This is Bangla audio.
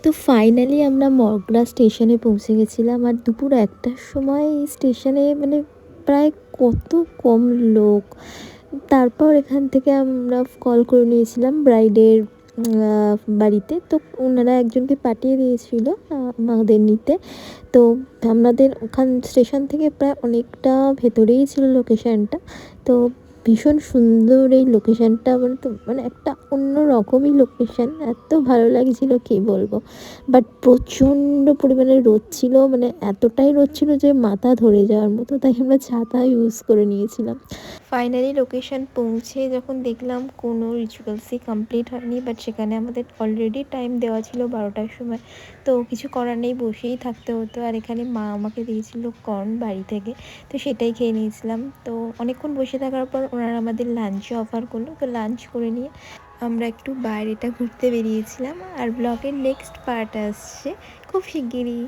তো ফাইনালি আমরা মগরা স্টেশনে পৌঁছে গেছিলাম, আর দুপুর ১টার সময় স্টেশনে মানে প্রায় কত কম লোক। তারপর এখান থেকে আমরা কল করে নিয়েছিলাম ব্রাইডের বাড়িতে, তো ওনারা একজনকে পাঠিয়ে দিয়েছিল আমাদের নিতে। তো আমাদের ওখান স্টেশন থেকে প্রায় অনেকটা ভেতরেই ছিল লোকেশানটা। তো ভীষণ সুন্দর এই লোকেশানটা, মানে তো মানে একটা অন্য রকমই লোকেশান, এত ভালো লাগছিল কী বলবো। বাট প্রচণ্ড পরিমাণে রোদ ছিল, মানে এতটাই রোদ ছিল যে মাথা ধরে যাওয়ার মতো, তাই আমরা ছাতা ইউজ করে নিয়েছিলাম। ফাইনালি লোকেশান পৌঁছে যখন দেখলাম কোনো রিচুয়ালসই কমপ্লিট হয়নি, বাট সেখানে আমাদের অলরেডি টাইম দেওয়া ছিল 12টার সময়। তো কিছু করার নেই, বসেই থাকতে হতো। আর এখানে মা আমাকে দিয়েছিল কর্ন বাড়ি থেকে, তো সেটাই খেয়ে নিয়েছিলাম। তো অনেকক্ষণ বসে থাকার পর ওনারা আমাদের লাঞ্চে অফার করলো, তো লাঞ্চ করে নিয়ে আমরা একটু বাইরেটা ঘুরতে বেরিয়েছিলাম। আর ব্লগের নেক্সট পার্ট আসছে খুব শিগগিরই।